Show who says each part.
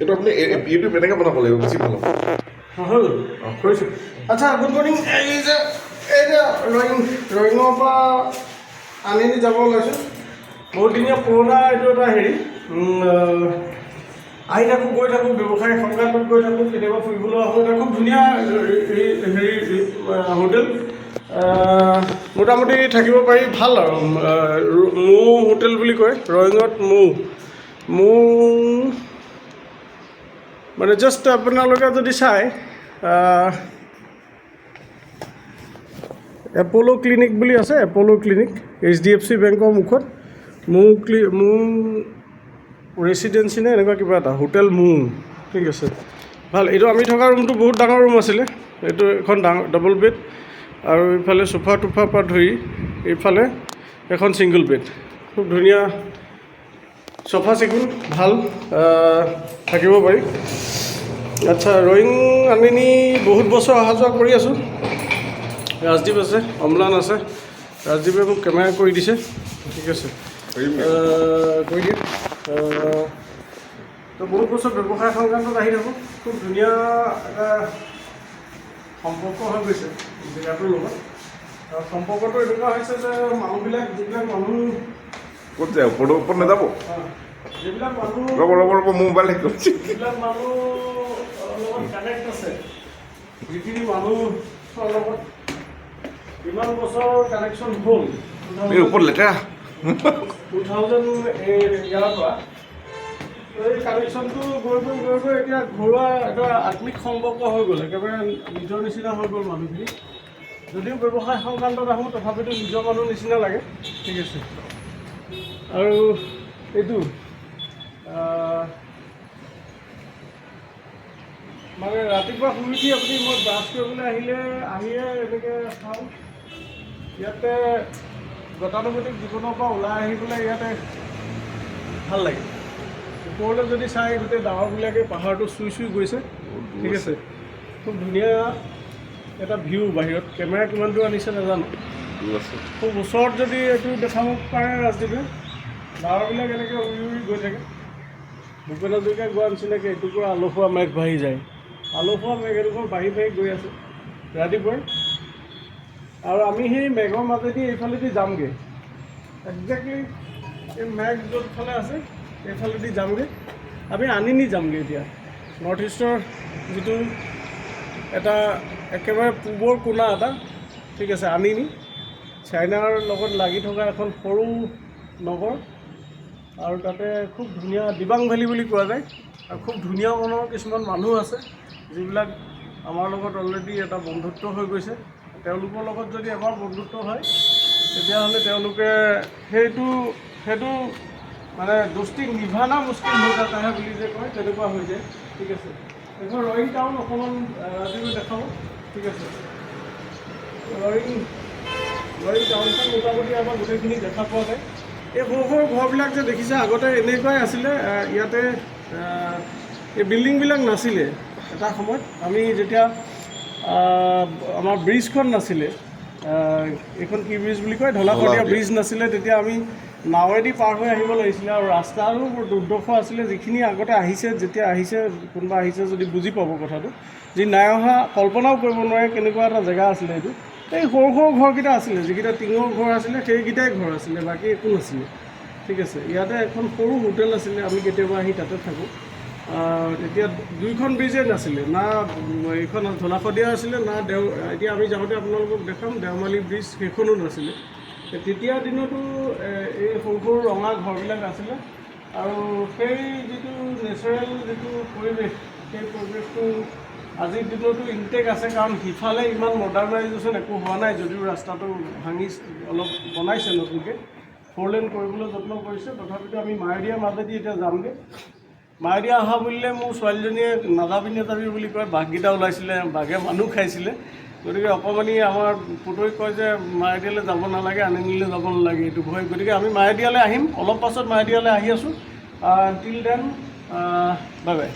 Speaker 1: এইটো আপুনি ইউটিউব এনেকৈ বনাব লাগিব, বেছি ভাল হ'ব।
Speaker 2: হ'ল কৰিছোঁ। আচ্ছা, গুড মৰ্ণিং। এই যে ৰয়িঙৰ পৰা আনি যাব ওলাইছোঁ। বহুত দিনীয়া পুৰণা এইটো এটা হেৰি, আহি থাকোঁ গৈ থাকোঁ, ব্যৱসায় সংক্ৰান্তত গৈ থাকোঁ, কেতিয়াবা ফুৰিবলৈ আহোঁ। এটা খুব ধুনীয়া হেৰি হোটেল, মোটামুটি থাকিব পাৰি, ভাল আৰু মৌ হোটেল বুলি কয় ৰয়িঙত। মৌ মানে জাষ্ট আপোনালোকে যদি চাই এপ'ল' ক্লিনিক বুলি আছে, এপ'ল' ক্লিনিক HDFC বেংকৰ মুখত মৌ ৰেচিডেঞ্চি নে এনেকুৱা কিবা এটা হোটেল মৌ, ঠিক আছে, ভাল। এইটো আমি থকা ৰুমটো বহুত ডাঙৰ ৰুম আছিলে। এইটো এখন ডাবল বেড, আৰু এইফালে চোফা টোফাৰ পৰা ধৰি এইফালে এখন ছিংগল বেড, খুব ধুনীয়া চফা চিকুণ, ভাল থাকিব পাৰি। আচ্ছা, ৰয়িং আমি বহুত বছৰ অহা যোৱা কৰি আছোঁ। ৰাজদীপ আছে, অম্লান আছে। ৰাজদীপে মোক কেমেৰা কৰি দিছে, ঠিক আছে, কৰি দিয়ে। তো বহুত বছৰ ব্যৱসায় সংক্ৰান্তত আহি থাকোঁ। খুব ধুনীয়া এটা সম্পৰ্ক হৈ গৈছে জেগাটোৰ লগত। আৰু সম্পৰ্কটো এনেকুৱা হৈছে যে যিবিলাক মানুহ
Speaker 1: ক'ত যায়, ওপৰত নাযাব,
Speaker 2: যিবিলাক মানুহ
Speaker 1: ৰ'ব মোবাইল শেষ কৰিছে।
Speaker 2: যিবিলাক মানুহ লগত কানেক্ট আছে, যিখিনি মানুহৰ লগত ইমান বছৰ কানেকশ্যন হ'ল,
Speaker 1: এই ওপৰত লেতেৰা
Speaker 2: 2000 ইয়াৰ পৰা এই কানেকশ্যনটো গৈ এতিয়া ঘৰুৱা এটা আত্মিক সম্পৰ্ক হৈ গ'ল, একেবাৰে নিজৰ নিচিনা হৈ গ'ল মানুহখিনি। যদিও ব্যৱসায় সংক্ৰান্তত আহোঁ, তথাপিতো নিজৰ মানুহ নিচিনা লাগে, ঠিক আছে। আৰু এইটো মানে ৰাতিপুৱা শুই উঠি আপুনি মই ব্ৰাছ কৰিবলৈ আহিয়ে এনেকৈ খাওঁ। ইয়াতে গতানুগতিক জীৱনৰ পৰা ওলাই আহি পেলাই ইয়াতে ভাল লাগে। ওপৰলৈ যদি চাই গোটেই ডাৱৰবিলাকে পাহাৰটো চুই গৈছে, ঠিক আছে। খুব ধুনীয়া এটা ভিউ বাহিৰত। কেমেৰা কিমান দূৰ আনিছে নাজানো, খুব ওচৰত যদি এইটো দেখাব পাৰে ৰাজদীপে, ডাৱৰবিলাক এনেকৈ উৰি গৈ থাকে। ভূপেন হাজৰিকাই গোৱা নিচিনাকৈ এটুকুৰা আলসুৱা মেঘ বাঢ়ি যায়। আলসুৱা মেঘ এটুকুৰ বাঢ়ি গৈ আছে ৰাতিপুৱাই, আৰু আমি সেই মেঘৰ মাজেদি এইফালেদি যামগৈ। একজেক্টলি এই মেঘ য'তফালে আছে এইফালেদি যামগৈ। আমি আনিনি যামগৈ এতিয়া। নৰ্থ ইষ্টৰ যিটো এটা একেবাৰে পূবৰ কোণা এটা, ঠিক আছে, আনিনি চাইনাৰ লগত লাগি থকা এখন সৰু নগৰ, আৰু তাতে খুব ধুনীয়া দিবাং ভেলী বুলি কোৱা যায়। আৰু খুব ধুনীয়া মনৰ কিছুমান মানুহ আছে, যিবিলাক আমাৰ লগত অলৰেডি এটা বন্ধুত্ব হৈ গৈছে। তেওঁলোকৰ লগত যদি এবাৰ বন্ধুত্ব হয়, তেতিয়াহ'লে তেওঁলোকে সেইটো মানে দোস্তি নিভানা মুস্কিল হৈ যাতাহে বুলি যে কয়, তেনেকুৱা হৈ যায়, ঠিক আছে। এখন ৰয়িং টাউন অকণমান ৰাজীৱে দেখাব, ঠিক আছে। ৰয়িং টাউনখন মোটামুটি আমাৰ গোটেইখিনি দেখা পোৱা যায়। এই সৰু সৰু ঘৰবিলাক যে দেখিছে, আগতে এনেকুৱাই আছিলে। ইয়াতে এই বিল্ডিংবিলাক নাছিলে এটা সময়ত। আমি যেতিয়া আমাৰ ব্ৰিজখন নাছিলে, এইখন কি ব্ৰিজ বুলি কয়, ঢলা-শদিয়া ব্ৰিজ নাছিলে, তেতিয়া আমি নাৱেদি পাৰ হৈ আহিব লাগিছিলে। আৰু ৰাস্তাৰো বৰ দুৰ্দশা আছিলে। যিখিনি আগতে যেতিয়া আহিছে, কোনোবা আহিছে যদি বুজি পাব কথাটো, যি নাই অহা কল্পনাও কৰিব নোৱাৰে কেনেকুৱা এটা জেগা আছিলে এইটো। এই সৰু সৰু ঘৰকেইটা আছিলে, যিকেইটা টিঙৰ ঘৰ আছিলে, সেইকেইটাই ঘৰ আছিলে, বাকী একো নাছিলে, ঠিক আছে। ইয়াতে এখন সৰু হোটেল আছিলে, আমি কেতিয়াবা আহি তাতে থাকোঁ। তেতিয়া দুইখন ব্ৰিজেই নাছিলে, না এইখন ঢলা-শদিয়া আছিলে, না এতিয়া আমি যাওঁতে আপোনালোকক দেখাম দেওমালী ব্ৰিজ, সেইখনো নাছিলে। তেতিয়া দিনতো এই সৰু সৰু ৰঙা ঘৰবিলাক আছিলে। আৰু সেই যিটো নেচাৰেল যিটো পৰিৱেশ, সেই পৰিৱেশটো আজিৰ দিনতো ইনটেক আছে। কাৰণ সিফালে ইমান মডাৰ্ণাইজেশ্যন একো হোৱা নাই, যদিও ৰাস্তাটো ভাঙি অলপ বনাইছে নতুনকৈ, 4 লেন কৰিবলৈ যত্ন কৰিছে। তথাপিতো আমি মায়'দিয়াৰ মাজেদি এতিয়া যামগৈ। মায়'দিয়া অহা বুলিলে মোৰ ছোৱালীজনীয়ে নাযাবি বুলি কয়। বাঘকেইটা ওলাইছিলে, বাঘে মানুহ খাইছিলে। গতিকে অকণমানি আমাৰ পুতৈ কয় যে মায়'দিয়ালৈ যাব নালাগে, আনিনিলৈ যাব নালাগে, এইটো ভয়। গতিকে আমি মায়'দিয়ালৈ আহিম, অলপ পাছত মায়'দিয়ালৈ আহি আছোঁ। Till then bye bye.